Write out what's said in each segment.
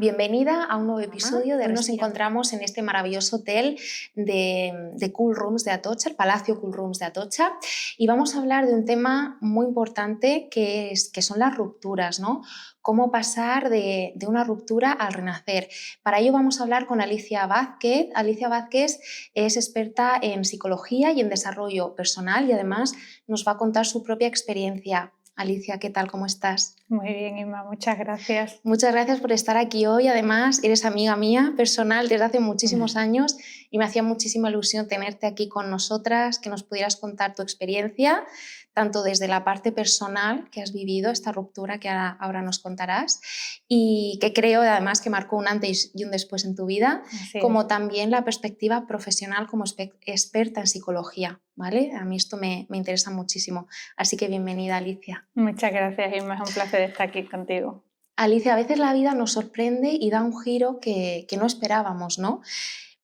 Bienvenida a un nuevo episodio de Nos encontramos en este maravilloso hotel de Cool Rooms de Atocha, el Palacio Cool Rooms de Atocha, y vamos a hablar de un tema muy importante que son las rupturas, ¿no? Cómo pasar de una ruptura al renacer. Para ello vamos a hablar con Alicia Vázquez. Alicia Vázquez es experta en psicología y en desarrollo personal y además nos va a contar su propia experiencia. Alicia, ¿qué tal? ¿Cómo estás? Muy bien, Inma, muchas gracias. Muchas gracias por estar aquí hoy. Además, eres amiga mía personal desde hace muchísimos años y me hacía muchísima ilusión tenerte aquí con nosotras, que nos pudieras contar tu experiencia, tanto desde la parte personal que has vivido, esta ruptura que ahora nos contarás, y que creo además que marcó un antes y un después en tu vida, como también la perspectiva profesional como experta en psicología, ¿vale? A mí esto me interesa muchísimo. Así que bienvenida, Alicia. Muchas gracias, Inma, es un placer estar aquí contigo. Alicia, a veces la vida nos sorprende y da un giro que no esperábamos, ¿no?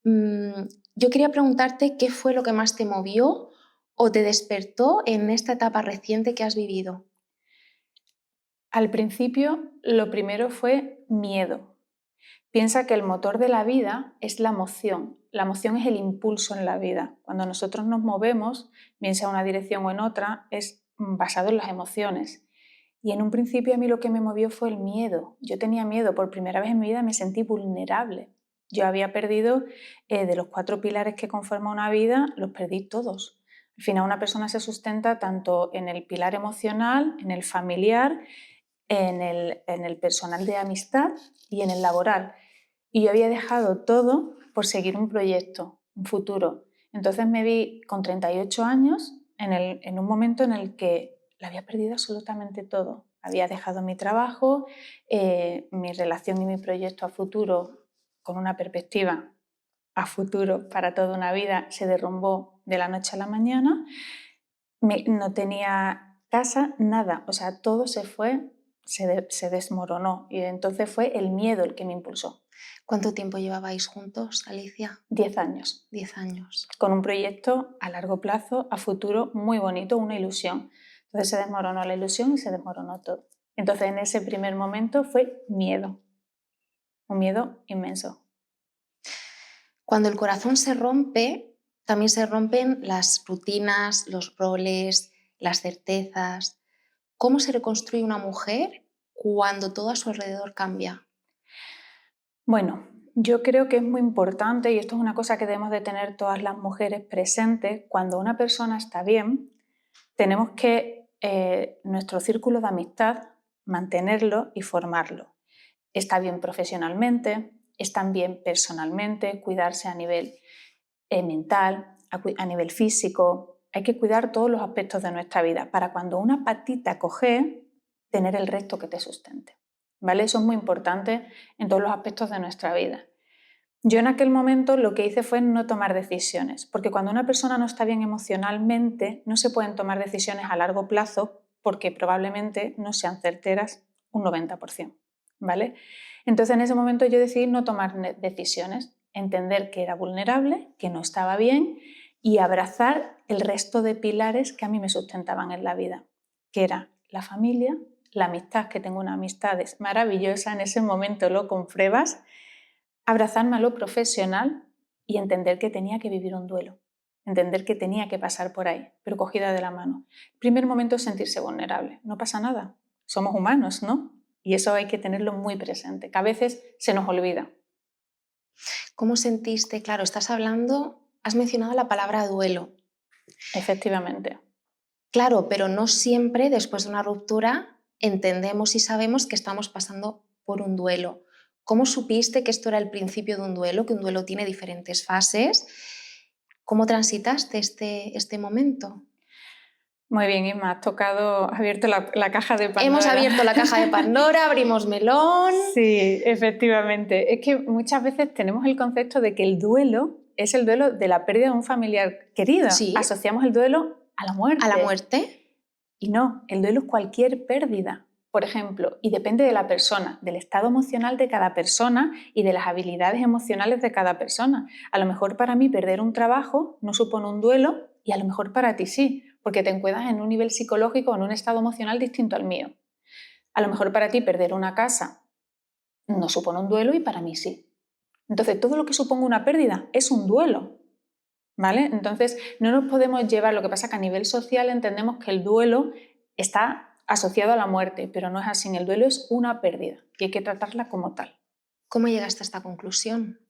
Yo quería preguntarte qué fue lo que más te movió o te despertó en esta etapa reciente que has vivido. Al principio, lo primero fue miedo. Piensa que el motor de la vida es la emoción. La emoción es el impulso en la vida. Cuando nosotros nos movemos, bien sea en una dirección o en otra, es basado en las emociones. Y en un principio a mí lo que me movió fue el miedo. Yo tenía miedo, por primera vez en mi vida me sentí vulnerable. Yo había perdido de los 4 pilares que conforman una vida, los perdí todos. Al final una persona se sustenta tanto en el pilar emocional, en el familiar, en el personal de amistad y en el laboral. Y yo había dejado todo por seguir un proyecto, un futuro. Entonces me vi con 38 años en un momento en el que lo había perdido absolutamente todo. Había dejado mi trabajo, mi relación y mi proyecto a futuro con una perspectiva a futuro para toda una vida se derrumbó de la noche a la mañana. No tenía casa, nada, o sea, todo se fue, se desmoronó y entonces fue el miedo el que me impulsó. ¿Cuánto tiempo llevabais juntos, Alicia? 10 años. 10 años. Con un proyecto a largo plazo, a futuro, muy bonito, una ilusión. Entonces se desmoronó la ilusión y se desmoronó todo. Entonces en ese primer momento fue miedo, un miedo inmenso. Cuando el corazón se rompe, también se rompen las rutinas, los roles, las certezas. ¿Cómo se reconstruye una mujer cuando todo a su alrededor cambia? Bueno, yo creo que es muy importante, y esto es una cosa que debemos de tener todas las mujeres presentes, cuando una persona está bien, tenemos que nuestro círculo de amistad mantenerlo y formarlo. Está bien profesionalmente, están bien personalmente, cuidarse a nivel mental, a nivel físico. Hay que cuidar todos los aspectos de nuestra vida para cuando una patita coge, tener el resto que te sustente. ¿Vale? Eso es muy importante en todos los aspectos de nuestra vida. Yo en aquel momento lo que hice fue no tomar decisiones, porque cuando una persona no está bien emocionalmente, no se pueden tomar decisiones a largo plazo porque probablemente no sean certeras un 90%. ¿Vale? Entonces en ese momento yo decidí no tomar decisiones, entender que era vulnerable, que no estaba bien y abrazar el resto de pilares que a mí me sustentaban en la vida, que era la familia, la amistad, que tengo una amistad maravillosa, en ese momento lo compruebas, abrazarme a lo profesional y entender que tenía que vivir un duelo, entender que tenía que pasar por ahí, pero cogida de la mano. El primer momento es sentirse vulnerable, no pasa nada, somos humanos, ¿no? Y eso hay que tenerlo muy presente, que a veces se nos olvida. ¿Cómo sentiste? Claro, has mencionado la palabra duelo. Efectivamente. Claro, pero no siempre después de una ruptura entendemos y sabemos que estamos pasando por un duelo. ¿Cómo supiste que esto era el principio de un duelo, que un duelo tiene diferentes fases? ¿Cómo transitaste este momento? Muy bien, Inma, has abierto la caja de Pandora. Hemos abierto la caja de Pandora, abrimos melón. Sí, efectivamente. Es que muchas veces tenemos el concepto de que el duelo es el duelo de la pérdida de un familiar querido. Sí. Asociamos el duelo a la muerte. ¿A la muerte? Y no, el duelo es cualquier pérdida. Por ejemplo, y depende de la persona, del estado emocional de cada persona y de las habilidades emocionales de cada persona. A lo mejor para mí perder un trabajo no supone un duelo y a lo mejor para ti sí, porque te encuentras en un nivel psicológico o en un estado emocional distinto al mío. A lo mejor para ti perder una casa no supone un duelo y para mí sí. Entonces, todo lo que suponga una pérdida es un duelo, ¿vale? Entonces, no nos podemos llevar, lo que pasa que a nivel social entendemos que el duelo está asociado a la muerte, pero no es así, el duelo es una pérdida y hay que tratarla como tal. ¿Cómo llegaste a esta conclusión?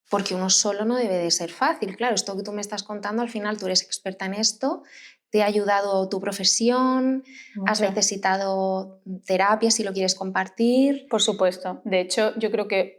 Porque uno solo no debe de ser fácil. Claro, esto que tú me estás contando, al final tú eres experta en esto, te ha ayudado tu profesión, has Mucho. necesitado terapia si lo quieres compartir. Por supuesto. De hecho, yo creo que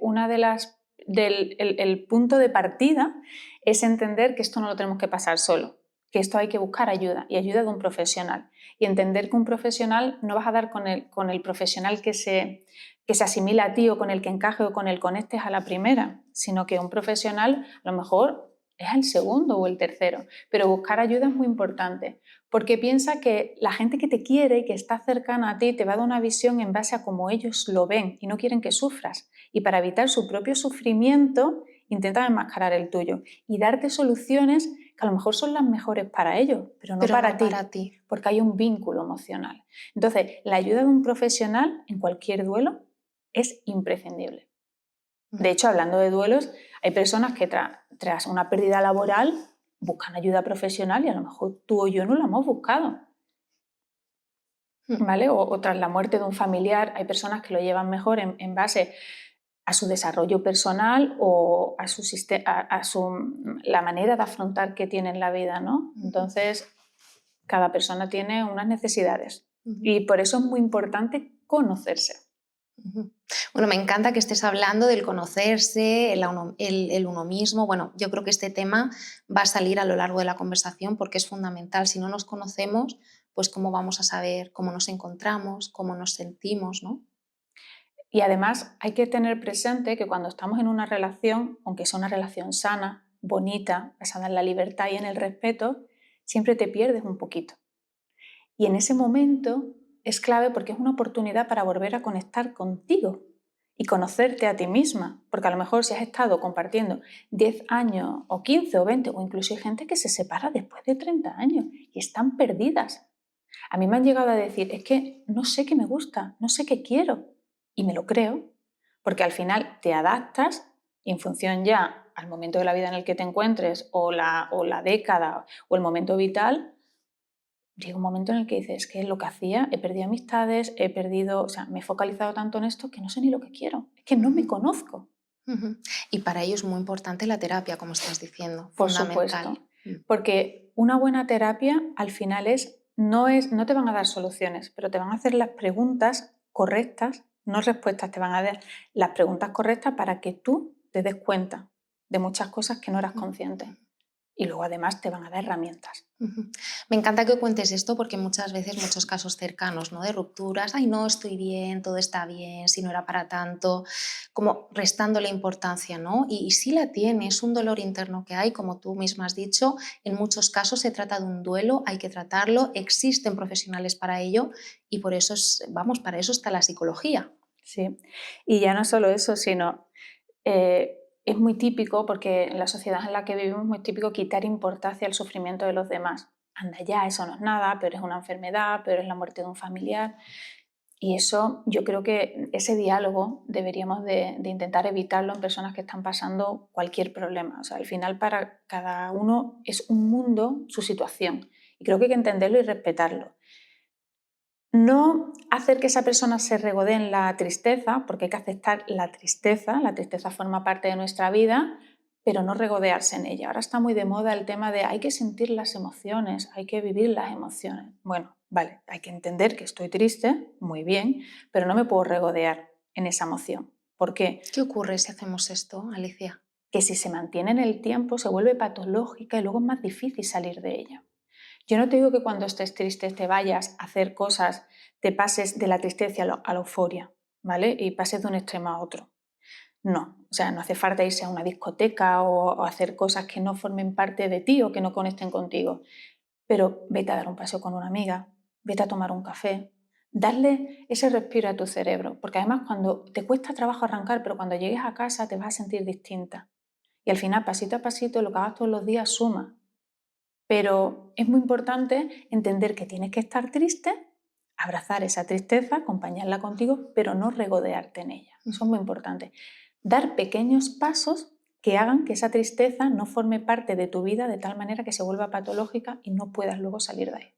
el punto de partida es entender que esto no lo tenemos que pasar solo, que esto hay que buscar ayuda y ayuda de un profesional. Y entender que un profesional no vas a dar con el profesional que se asimila a ti o con el que encaje o con el conectes a la primera, sino que un profesional a lo mejor es el segundo o el tercero. Pero buscar ayuda es muy importante, porque piensa que la gente que te quiere y que está cercana a ti te va a dar una visión en base a cómo ellos lo ven y no quieren que sufras. Y para evitar su propio sufrimiento, intentan enmascarar el tuyo y darte soluciones que a lo mejor son las mejores para ellos, pero no para ti, porque hay un vínculo emocional. Entonces, la ayuda de un profesional en cualquier duelo es imprescindible. De hecho, hablando de duelos, hay personas que tras una pérdida laboral buscan ayuda profesional y a lo mejor tú o yo no la hemos buscado. ¿Vale? O tras la muerte de un familiar, hay personas que lo llevan mejor en base a su desarrollo personal o a la manera de afrontar que tienen la vida, ¿no? Entonces, cada persona tiene unas necesidades y por eso es muy importante conocerse. Bueno, me encanta que estés hablando del conocerse, el uno mismo. Bueno, yo creo que este tema va a salir a lo largo de la conversación porque es fundamental. Si no nos conocemos, pues cómo vamos a saber cómo nos encontramos, cómo nos sentimos, ¿no? Y además hay que tener presente que cuando estamos en una relación, aunque sea una relación sana, bonita, basada en la libertad y en el respeto, siempre te pierdes un poquito. Y en ese momento es clave porque es una oportunidad para volver a conectar contigo y conocerte a ti misma. Porque a lo mejor si has estado compartiendo 10 años o 15 o 20, o incluso hay gente que se separa después de 30 años y están perdidas. A mí me han llegado a decir, es que no sé qué me gusta, no sé qué quiero. Y me lo creo, porque al final te adaptas y en función ya al momento de la vida en el que te encuentres o la década o el momento vital, llega un momento en el que dices, es que lo que hacía, he perdido amistades, me he focalizado tanto en esto que no sé ni lo que quiero, es que no me conozco. Y para ello es muy importante la terapia, como estás diciendo, Por fundamental. supuesto, porque una buena terapia al final no te van a dar soluciones, pero te van a hacer las preguntas correctas, no respuestas, te van a dar las preguntas correctas para que tú te des cuenta de muchas cosas que no eras consciente. Y luego además te van a dar herramientas. Me encanta que cuentes esto porque muchas veces, muchos casos cercanos, ¿no? De rupturas, ay, no, estoy bien, todo está bien, si no era para tanto, como restándole importancia, ¿no? Y sí la tiene, es un dolor interno que hay, como tú misma has dicho, en muchos casos se trata de un duelo, hay que tratarlo, existen profesionales para ello y por eso para eso está la psicología. Sí, y ya no solo eso, sino es muy típico, porque en la sociedad en la que vivimos es muy típico quitar importancia al sufrimiento de los demás. Anda ya, eso no es nada, pero es una enfermedad, pero es la muerte de un familiar. Y eso, yo creo que ese diálogo deberíamos de intentar evitarlo en personas que están pasando cualquier problema. O sea, al final para cada uno es un mundo su situación. Y creo que hay que entenderlo y respetarlo. No hacer que esa persona se regodee en la tristeza, porque hay que aceptar la tristeza forma parte de nuestra vida, pero no regodearse en ella. Ahora está muy de moda el tema de hay que sentir las emociones, hay que vivir las emociones. Bueno, vale, hay que entender que estoy triste, muy bien, pero no me puedo regodear en esa emoción. ¿Por qué? ¿Qué ocurre si hacemos esto, Alicia? Que si se mantiene en el tiempo se vuelve patológica y luego es más difícil salir de ella. Yo no te digo que cuando estés triste te vayas a hacer cosas, te pases de la tristeza a la euforia, ¿vale? Y pases de un extremo a otro. No, o sea, no hace falta irse a una discoteca o hacer cosas que no formen parte de ti o que no conecten contigo. Pero vete a dar un paseo con una amiga, vete a tomar un café, darle ese respiro a tu cerebro, porque además cuando te cuesta trabajo arrancar, pero cuando llegues a casa te vas a sentir distinta. Y al final, pasito a pasito, lo que hagas todos los días suma. Pero es muy importante entender que tienes que estar triste, abrazar esa tristeza, acompañarla contigo, pero no regodearte en ella. Eso es muy importante. Dar pequeños pasos que hagan que esa tristeza no forme parte de tu vida de tal manera que se vuelva patológica y no puedas luego salir de ahí.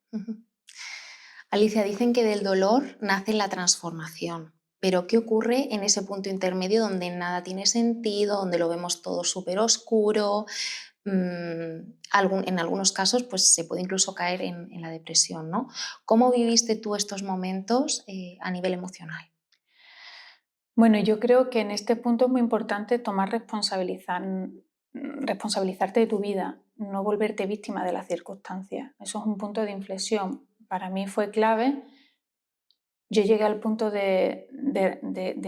Alicia, dicen que del dolor nace la transformación, pero ¿qué ocurre en ese punto intermedio donde nada tiene sentido, donde lo vemos todo súper oscuro? En algunos casos pues, se puede incluso caer en la depresión, ¿no? ¿Cómo viviste tú estos momentos a nivel emocional? Bueno, yo creo que en este punto es muy importante tomar responsabilizarte de tu vida, no volverte víctima de las circunstancias. Eso es un punto de inflexión. Para mí fue clave. Yo llegué al punto de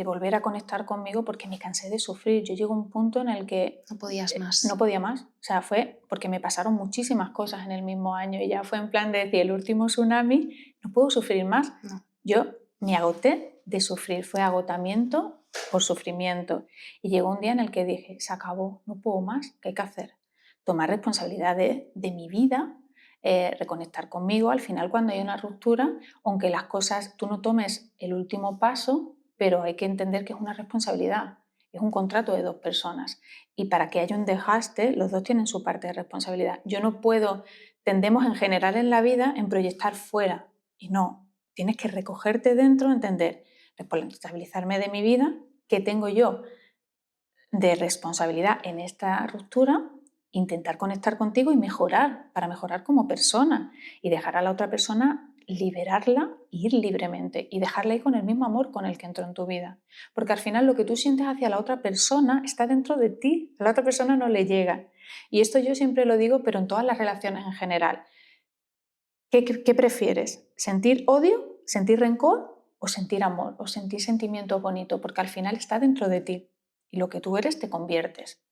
volver a conectar conmigo porque me cansé de sufrir. Yo llegué a un punto en el que No podías más. no podía más. O sea, fue porque me pasaron muchísimas cosas en el mismo año y ya fue en plan de decir, el último tsunami, no puedo sufrir más. No. Yo me agoté de sufrir, fue agotamiento por sufrimiento. Y llegó un día en el que dije, se acabó, no puedo más, ¿qué hay que hacer? Tomar responsabilidad de mi vida, reconectar conmigo. Al final, cuando hay una ruptura, aunque las cosas, tú no tomes el último paso, pero hay que entender que es una responsabilidad, es un contrato de dos personas. Y para que haya un desgaste, los dos tienen su parte de responsabilidad. Yo no puedo, tendemos en general en la vida en proyectar fuera, y no, tienes que recogerte dentro, entender, responsabilizarme de mi vida, qué tengo yo de responsabilidad en esta ruptura, intentar conectar contigo y mejorar, para mejorar como persona y dejar a la otra persona, liberarla e ir libremente y dejarla ir con el mismo amor con el que entró en tu vida. Porque al final lo que tú sientes hacia la otra persona está dentro de ti, a la otra persona no le llega. Y esto yo siempre lo digo, pero en todas las relaciones en general. ¿Qué prefieres? ¿Sentir odio, sentir rencor o sentir amor o sentir sentimiento bonito? Porque al final está dentro de ti y lo que tú eres te conviertes.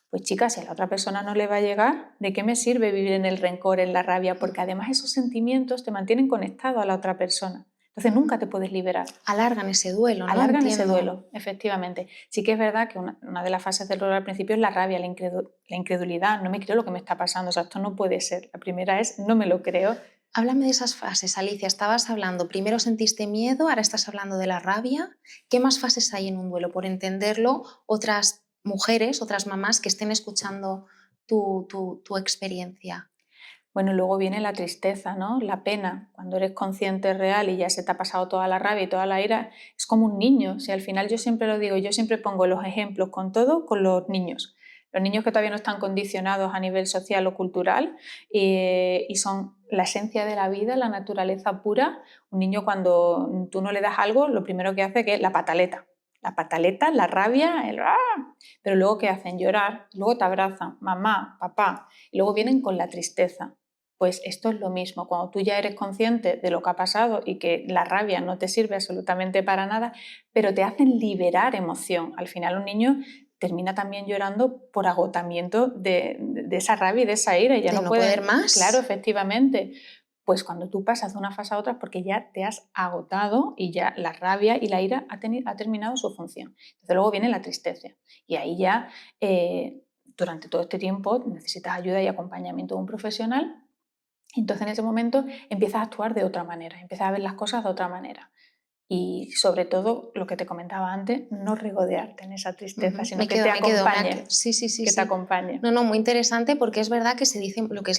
Pues chicas, si a la otra persona no le va a llegar, ¿de qué me sirve vivir en el rencor, en la rabia? Porque además esos sentimientos te mantienen conectado a la otra persona. Entonces nunca te puedes liberar. Alargan ese duelo, ¿no? Alargan ese duelo, efectivamente. Sí que es verdad que una de las fases del duelo al principio es la rabia, la incredulidad. No me creo lo que me está pasando, o sea, esto no puede ser. La primera es, no me lo creo. Háblame de esas fases, Alicia. Estabas hablando, primero sentiste miedo, ahora estás hablando de la rabia. ¿Qué más fases hay en un duelo? Por entenderlo, otras mujeres, otras mamás que estén escuchando tu experiencia. Bueno, luego viene la tristeza, ¿no? La pena. Cuando eres consciente real y ya se te ha pasado toda la rabia y toda la ira, es como un niño. Si al final yo siempre lo digo, yo siempre pongo los ejemplos con todo con los niños. Los niños que todavía no están condicionados a nivel social o cultural y son la esencia de la vida, la naturaleza pura. Un niño cuando tú no le das algo, lo primero que hace es la pataleta. La pataleta, la rabia, el ¡ah! Pero luego ¿qué hacen? Llorar, luego te abrazan, mamá, papá, y luego vienen con la tristeza. Pues esto es lo mismo, cuando tú ya eres consciente de lo que ha pasado y que la rabia no te sirve absolutamente para nada, pero te hacen liberar emoción. Al final un niño termina también llorando por agotamiento de esa rabia y de esa ira. Y ya ¿De no no puede, poder más? Claro, efectivamente. Pues cuando tú pasas de una fase a otra es porque ya te has agotado y ya la rabia y la ira ha terminado su función. Entonces luego viene la tristeza y ahí ya durante todo este tiempo necesitas ayuda y acompañamiento de un profesional. Entonces en ese momento empiezas a actuar de otra manera, empiezas a ver las cosas de otra manera. Y sobre todo, lo que te comentaba antes, no regodearte en esa tristeza, sino que te acompañe. Sí, sí, sí. Que te acompañe. No, muy interesante porque es verdad que se dice lo que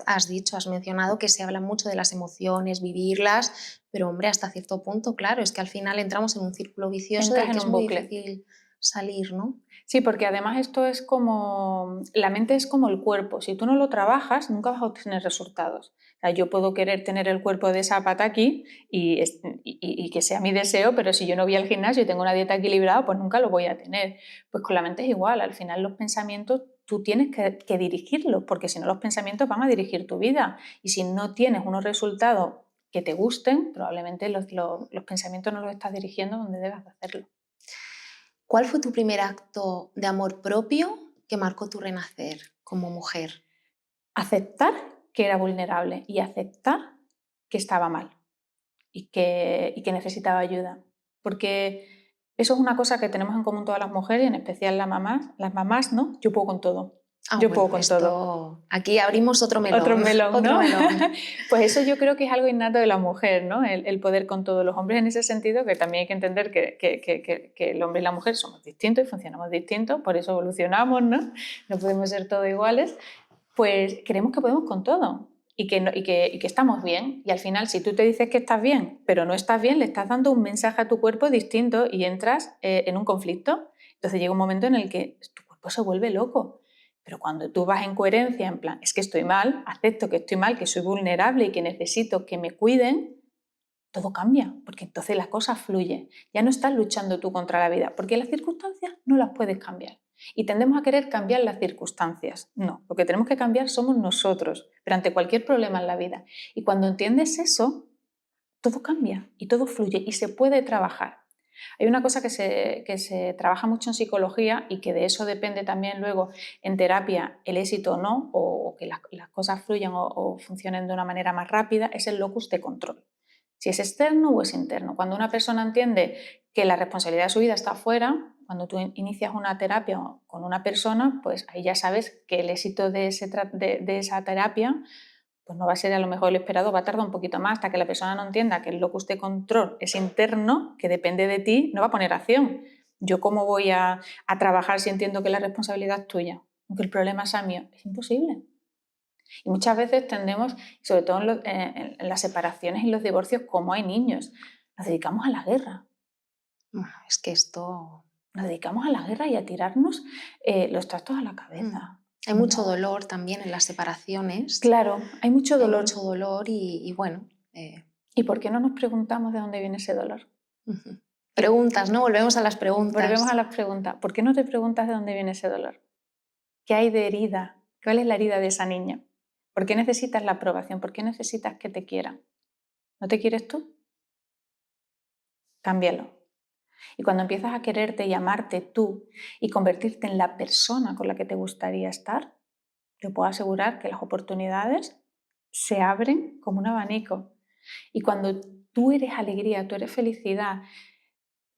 has dicho, has mencionado, que se habla mucho de las emociones, vivirlas, pero hombre, hasta cierto punto, claro, es que al final entramos en un círculo vicioso del que es muy difícil salir, ¿no? Sí, porque además esto es como, la mente es como el cuerpo, si tú no lo trabajas nunca vas a obtener resultados. O sea, yo puedo querer tener el cuerpo de esa pata aquí y que sea mi deseo, pero si yo no voy al gimnasio y tengo una dieta equilibrada, pues nunca lo voy a tener. Pues con la mente es igual, al final los pensamientos tú tienes que dirigirlos, porque si no los pensamientos van a dirigir tu vida y si no tienes unos resultados que te gusten, probablemente los pensamientos no los estás dirigiendo donde debas de hacerlo. ¿Cuál fue tu primer acto de amor propio que marcó tu renacer como mujer? Aceptar que era vulnerable y aceptar que estaba mal y que necesitaba ayuda. Porque eso es una cosa que tenemos en común todas las mujeres, en especial las mamás. Las mamás, ¿no? Yo puedo con todo. Yo puedo con todo. Aquí abrimos otro melón. Otro melón, ¿no? Otro melón. Pues eso yo creo que es algo innato de la mujer, ¿no? El poder con todos los hombres en ese sentido, que también hay que entender que el hombre y la mujer somos distintos y funcionamos distintos, por eso evolucionamos, ¿no? No podemos ser todos iguales. Pues creemos que podemos con todo y que estamos bien. Y al final, si tú te dices que estás bien, pero no estás bien, le estás dando un mensaje a tu cuerpo distinto y entras en un conflicto. Entonces llega un momento en el que tu cuerpo se vuelve loco. Pero cuando tú vas en coherencia, en plan, es que estoy mal, acepto que estoy mal, que soy vulnerable y que necesito que me cuiden, todo cambia, porque entonces las cosas fluyen. Ya no estás luchando tú contra la vida, porque las circunstancias no las puedes cambiar. Y tendemos a querer cambiar las circunstancias. No, lo que tenemos que cambiar somos nosotros, pero ante cualquier problema en la vida. Y cuando entiendes eso, todo cambia y todo fluye y se puede trabajar. Hay una cosa que se trabaja mucho en psicología y que de eso depende también luego en terapia el éxito o no, o que las cosas fluyan o funcionen de una manera más rápida, es el locus de control. Si es externo o es interno. Cuando una persona entiende que la responsabilidad de su vida está afuera, cuando tú inicias una terapia con una persona, pues ahí ya sabes que el éxito de esa terapia pues no va a ser a lo mejor el esperado, va a tardar un poquito más hasta que la persona no entienda que el locus de control es interno, que depende de ti, no va a poner acción. ¿Yo cómo voy a trabajar si entiendo que la responsabilidad es tuya? Aunque el problema sea mío. Es imposible. Y muchas veces tendemos, sobre todo en las separaciones y los divorcios, como hay niños, nos dedicamos a la guerra. Es que esto... Nos dedicamos a la guerra y a tirarnos los trastos a la cabeza. Hay mucho dolor también en las separaciones. Claro, hay mucho dolor. Hay mucho dolor y bueno... ¿Y por qué no nos preguntamos de dónde viene ese dolor? Preguntas, ¿no? Volvemos a las preguntas. Volvemos a las preguntas. ¿Por qué no te preguntas de dónde viene ese dolor? ¿Qué hay de herida? ¿Cuál es la herida de esa niña? ¿Por qué necesitas la aprobación? ¿Por qué necesitas que te quieran? ¿No te quieres tú? Cámbialo. Y cuando empiezas a quererte y amarte tú y convertirte en la persona con la que te gustaría estar, te puedo asegurar que las oportunidades se abren como un abanico. Y cuando tú eres alegría, tú eres felicidad,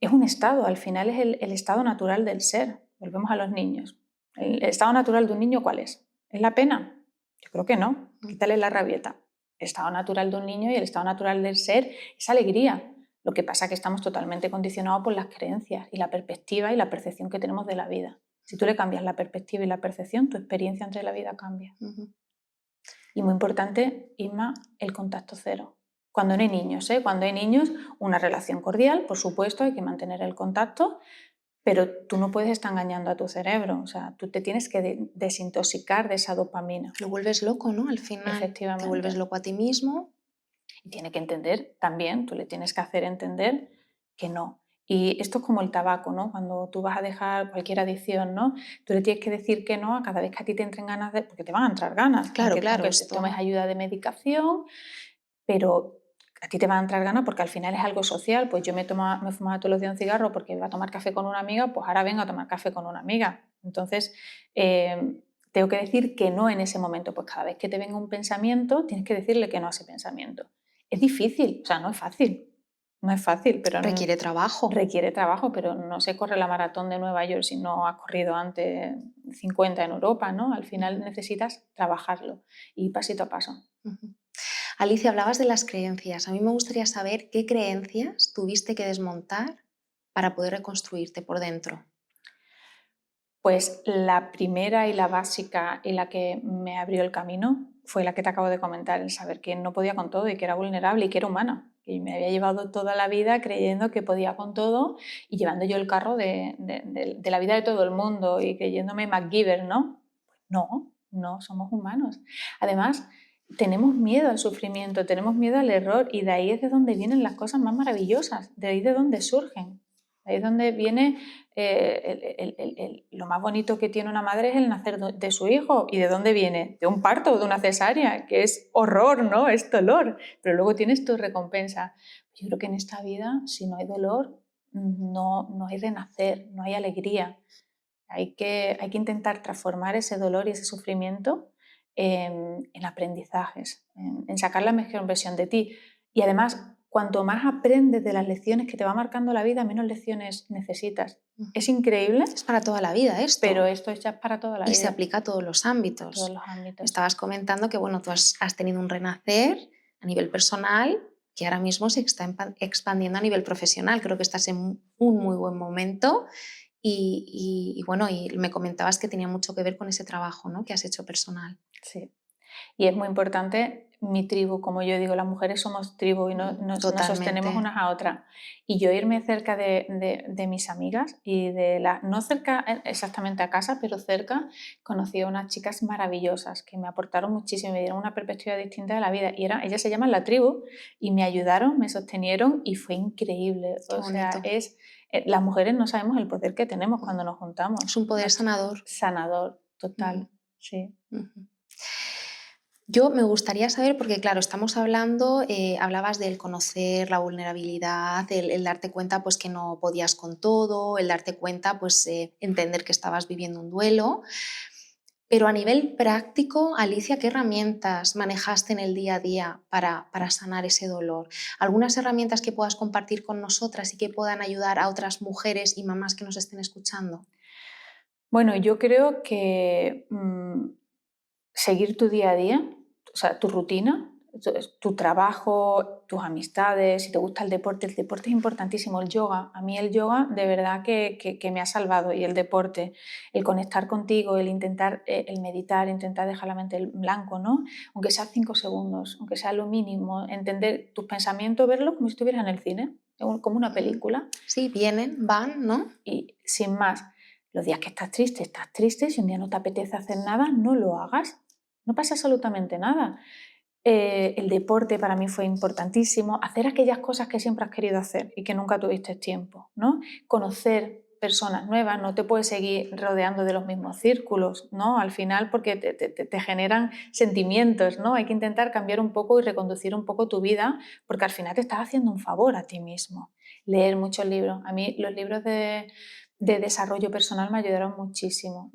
es un estado, al final es el estado natural del ser. Volvemos a los niños. ¿El estado natural de un niño cuál es? ¿Es la pena? Yo creo que no. Quítale la rabieta. El estado natural de un niño y el estado natural del ser es alegría. Lo que pasa es que estamos totalmente condicionados por las creencias y la perspectiva y la percepción que tenemos de la vida. Si tú le cambias la perspectiva y la percepción, tu experiencia entre la vida cambia. Y muy importante, Isma, el contacto cero. Cuando no hay niños, cuando hay niños, una relación cordial, por supuesto, hay que mantener el contacto, pero tú no puedes estar engañando a tu cerebro, o sea, tú te tienes que desintoxicar de esa dopamina. Lo vuelves loco, ¿no? Al final Efectivamente. Te vuelves loco a ti mismo. Y tiene que entender también, tú le tienes que hacer entender que no. Y esto es como el tabaco, ¿no? Cuando tú vas a dejar cualquier adicción, ¿no? Tú le tienes que decir que no a cada vez que a ti te entren ganas de... Porque te van a entrar ganas. Claro, aunque te tomes ayuda de medicación, pero a ti te van a entrar ganas porque al final es algo social. Pues yo me fumaba todos los días un cigarro porque iba a tomar café con una amiga, pues ahora vengo a tomar café con una amiga. Entonces, tengo que decir que no en ese momento. Pues cada vez que te venga un pensamiento, tienes que decirle que no a ese pensamiento. Es difícil, o sea, no es fácil. No es fácil, pero requiere trabajo. Requiere trabajo, pero no se corre la maratón de Nueva York si no has corrido antes 50 en Europa, ¿no? Al final necesitas trabajarlo y pasito a paso. Alicia, hablabas de las creencias. A mí me gustaría saber qué creencias tuviste que desmontar para poder reconstruirte por dentro. Pues la primera y la básica y la que me abrió el camino fue la que te acabo de comentar, el saber que no podía con todo y que era vulnerable y que era humana. Y me había llevado toda la vida creyendo que podía con todo y llevando yo el carro de la vida de todo el mundo y creyéndome MacGyver, ¿no? Pues no, somos humanos. Además, tenemos miedo al sufrimiento, tenemos miedo al error y de ahí es de donde vienen las cosas más maravillosas, de ahí es de donde surgen. Ahí es donde viene lo más bonito que tiene una madre es el nacer de su hijo. ¿Y de dónde viene? De un parto o de una cesárea, que es horror, ¿no? Es dolor. Pero luego tienes tu recompensa. Yo creo que en esta vida, si no hay dolor, no hay renacer, no hay alegría. Hay que intentar transformar ese dolor y ese sufrimiento en aprendizajes, en sacar la mejor versión de ti. Y además, cuanto más aprendes de las lecciones que te va marcando la vida, menos lecciones necesitas. Es increíble. Es para toda la vida esto. Pero esto ya es para toda la vida. Y se aplica a todos los ámbitos. Todos los ámbitos. Estabas comentando que bueno, tú has tenido un renacer a nivel personal que ahora mismo se está expandiendo a nivel profesional. Creo que estás en un muy buen momento y bueno, y me comentabas que tenía mucho que ver con ese trabajo, ¿no?, que has hecho personal. Sí. Y es muy importante mi tribu, como yo digo, las mujeres somos tribu y nos sostenemos unas a otras. Y yo irme cerca de mis amigas y no cerca exactamente a casa, pero cerca, conocí a unas chicas maravillosas que me aportaron muchísimo, me dieron una perspectiva distinta de la vida. Y ellas se llaman La Tribu y me ayudaron, me sostenieron y fue increíble. Qué bonito. Las mujeres no sabemos el poder que tenemos cuando nos juntamos. Es un poder sanador. Sanador, total, sí. Yo me gustaría saber, porque claro, estamos hablando, hablabas del conocer la vulnerabilidad, el darte cuenta pues, que no podías con todo, el darte cuenta, pues entender que estabas viviendo un duelo. Pero a nivel práctico, Alicia, ¿qué herramientas manejaste en el día a día para sanar ese dolor? ¿Algunas herramientas que puedas compartir con nosotras y que puedan ayudar a otras mujeres y mamás que nos estén escuchando? Bueno, yo creo que seguir tu día a día, o sea, tu rutina, tu trabajo, tus amistades, si te gusta el deporte es importantísimo, el yoga. A mí el yoga de verdad que me ha salvado, y el deporte, el conectar contigo, el intentar, el meditar, intentar dejar la mente en blanco, ¿no? Aunque sea 5 segundos, aunque sea lo mínimo, entender tus pensamientos, verlos como si estuvieras en el cine, como una película. Sí, vienen, van, ¿no? Y sin más, los días que estás triste, si un día no te apetece hacer nada, no lo hagas. No pasa absolutamente nada. El deporte para mí fue importantísimo. Hacer aquellas cosas que siempre has querido hacer y que nunca tuviste tiempo, ¿no? Conocer personas nuevas, no te puedes seguir rodeando de los mismos círculos, ¿no? Al final, porque te generan sentimientos, ¿no? Hay que intentar cambiar un poco y reconducir un poco tu vida, porque al final te estás haciendo un favor a ti mismo. Leer muchos libros. A mí los libros de desarrollo personal me ayudaron muchísimo.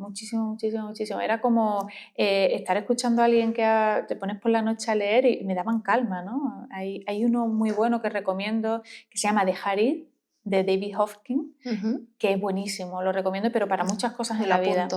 Era como estar escuchando a alguien que te pones por la noche a leer y me daban calma, ¿no? Hay uno muy bueno que recomiendo que se llama Dejar ir, de David Hopkins, que es buenísimo, lo recomiendo, pero para muchas cosas en la vida.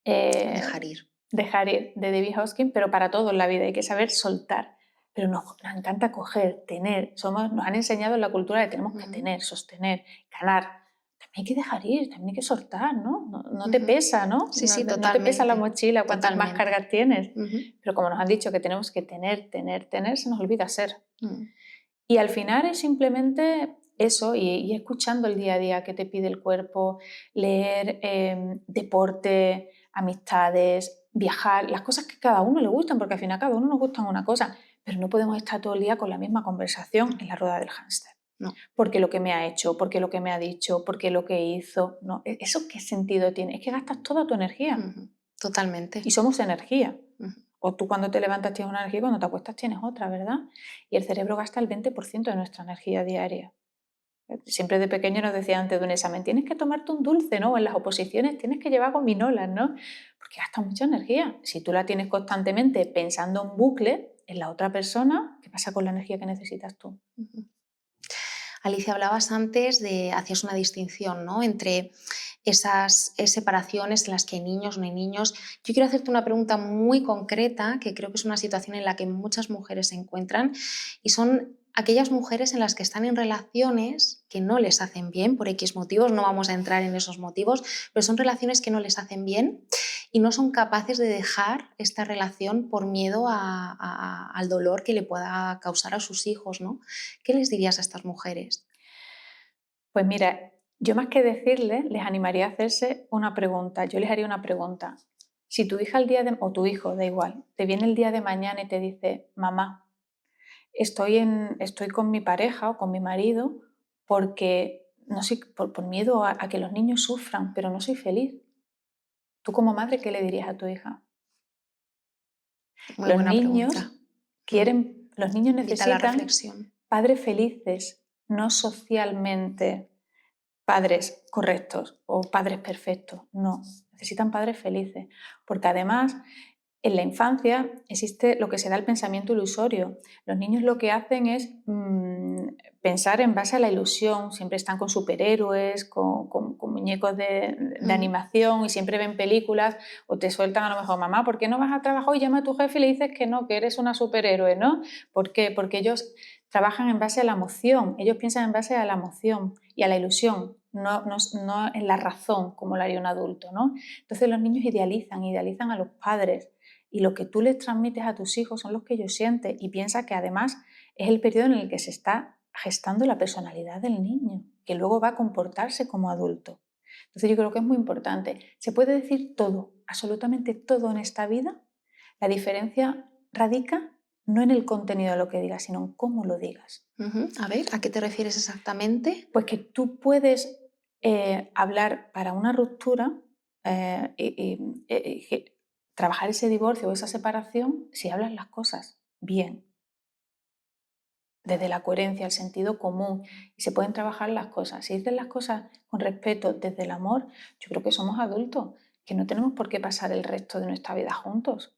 Dejar ir. Dejar ir, de David Hopkins, pero para todo en la vida hay que saber soltar. Pero nos encanta coger, tener. Nos han enseñado en la cultura que tenemos que tener, sostener, ganar. También hay que dejar ir, también hay que soltar, ¿no? No te pesa, ¿no? Sí, sí, no te pesa la mochila cuantas más cargas tienes. Pero como nos han dicho que tenemos que tener, se nos olvida ser. Y al final es simplemente eso, y escuchando el día a día que te pide el cuerpo, leer, deporte, amistades, viajar, las cosas que a cada uno le gustan, porque al final a cada uno nos gustan una cosa, pero no podemos estar todo el día con la misma conversación en la rueda del hámster. No. Porque lo que me ha hecho, porque lo que me ha dicho, porque lo que hizo. No, ¿eso qué sentido tiene? Es que gastas toda tu energía. Totalmente. Y somos energía. O tú cuando te levantas tienes una energía y cuando te acuestas tienes otra, ¿verdad? Y el cerebro gasta el 20% de nuestra energía diaria. Siempre de pequeño nos decían antes de un examen, tienes que tomarte un dulce, ¿no? O en las oposiciones tienes que llevar gominolas, ¿no? Porque gasta mucha energía. Si tú la tienes constantemente pensando en bucle en la otra persona, ¿qué pasa con la energía que necesitas tú? Alicia, hablabas antes hacías una distinción, ¿no?, entre esas separaciones en las que hay niños, no hay niños. Yo quiero hacerte una pregunta muy concreta, que creo que es una situación en la que muchas mujeres se encuentran, y son aquellas mujeres en las que están en relaciones que no les hacen bien, por X motivos, no vamos a entrar en esos motivos, pero son relaciones que no les hacen bien y no son capaces de dejar esta relación por miedo al dolor que le pueda causar a sus hijos, ¿no? ¿Qué les dirías a estas mujeres? Pues mira, yo más que decirles, les animaría a hacerse una pregunta. Yo les haría una pregunta. Si tu hija o tu hijo, da igual, te viene el día de mañana y te dice, mamá, estoy con mi pareja o con mi marido porque no sé, por miedo a que los niños sufran, pero no soy feliz. Tú como madre, ¿qué le dirías a tu hija? Muy buena pregunta. Los niños necesitan la reflexión. Padres felices, no socialmente padres correctos o padres perfectos. No, necesitan padres felices, porque además En la infancia existe lo que se da el pensamiento ilusorio. Los niños lo que hacen es pensar en base a la ilusión. Siempre están con superhéroes, con muñecos de animación y siempre ven películas o te sueltan a lo mejor, mamá, ¿por qué no vas a trabajar y llama a tu jefe y le dices que no, que eres una superhéroe, ¿no? ¿Por qué? Porque ellos trabajan en base a la emoción, ellos piensan en base a la emoción y a la ilusión, no en la razón como lo haría un adulto, ¿no? Entonces los niños idealizan a los padres. Y lo que tú les transmites a tus hijos son los que ellos sienten y piensa que además es el periodo en el que se está gestando la personalidad del niño, que luego va a comportarse como adulto. Entonces yo creo que es muy importante. Se puede decir todo, absolutamente todo en esta vida. La diferencia radica no en el contenido de lo que digas, sino en cómo lo digas. A ver, ¿a qué te refieres exactamente? Pues que tú puedes hablar para una ruptura trabajar ese divorcio o esa separación si hablas las cosas bien, desde la coherencia, el sentido común, y se pueden trabajar las cosas. Si dices las cosas con respeto, desde el amor, yo creo que somos adultos, que no tenemos por qué pasar el resto de nuestra vida juntos.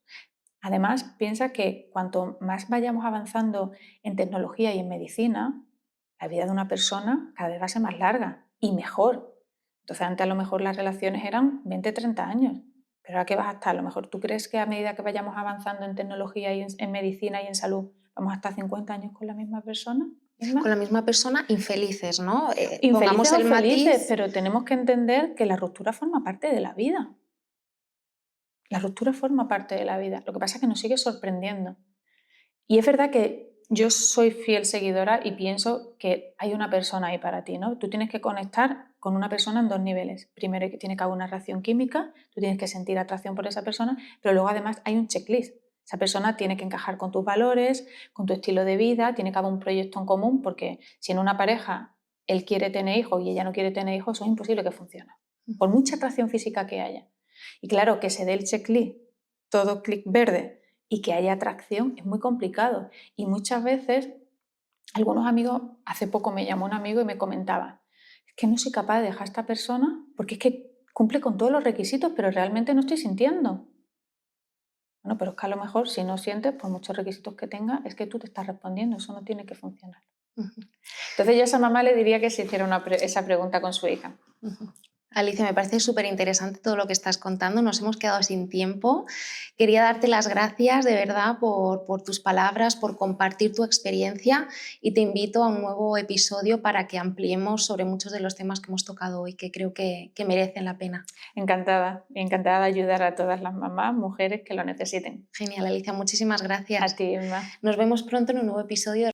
Además, piensa que cuanto más vayamos avanzando en tecnología y en medicina, la vida de una persona cada vez va a ser más larga y mejor. Entonces, antes a lo mejor las relaciones eran 20, 30 años. Pero ahora que vas a estar, a lo mejor tú crees que a medida que vayamos avanzando en tecnología y en medicina y en salud, vamos a estar 50 años con la misma persona. Con la misma persona, infelices, ¿no? Infelices o felices, pero tenemos que entender que la ruptura forma parte de la vida. La ruptura forma parte de la vida. Lo que pasa es que nos sigue sorprendiendo. Y es verdad que yo soy fiel seguidora y pienso que hay una persona ahí para ti, ¿no? Tú tienes que conectar con una persona en dos niveles. Primero tiene que haber una reacción química, tú tienes que sentir atracción por esa persona, pero luego además hay un checklist. Esa persona tiene que encajar con tus valores, con tu estilo de vida, tiene que haber un proyecto en común, porque si en una pareja él quiere tener hijos y ella no quiere tener hijos, eso es imposible que funcione, por mucha atracción física que haya. Y claro, que se dé el checklist, todo clic verde, y que haya atracción es muy complicado. Y muchas veces, algunos amigos, hace poco me llamó un amigo y me comentaba, es que no soy capaz de dejar a esta persona porque es que cumple con todos los requisitos, pero realmente no estoy sintiendo. Bueno, pero es que a lo mejor si no sientes, por muchos requisitos que tenga, es que tú te estás respondiendo, eso no tiene que funcionar. Entonces yo a esa mamá le diría que se hiciera esa pregunta con su hija. Alicia, me parece súper interesante todo lo que estás contando. Nos hemos quedado sin tiempo. Quería darte las gracias de verdad por tus palabras, por compartir tu experiencia y te invito a un nuevo episodio para que ampliemos sobre muchos de los temas que hemos tocado hoy, que creo que merecen la pena. Encantada de ayudar a todas las mamás, mujeres que lo necesiten. Genial, Alicia, muchísimas gracias. A ti, Emma. Nos vemos pronto en un nuevo episodio.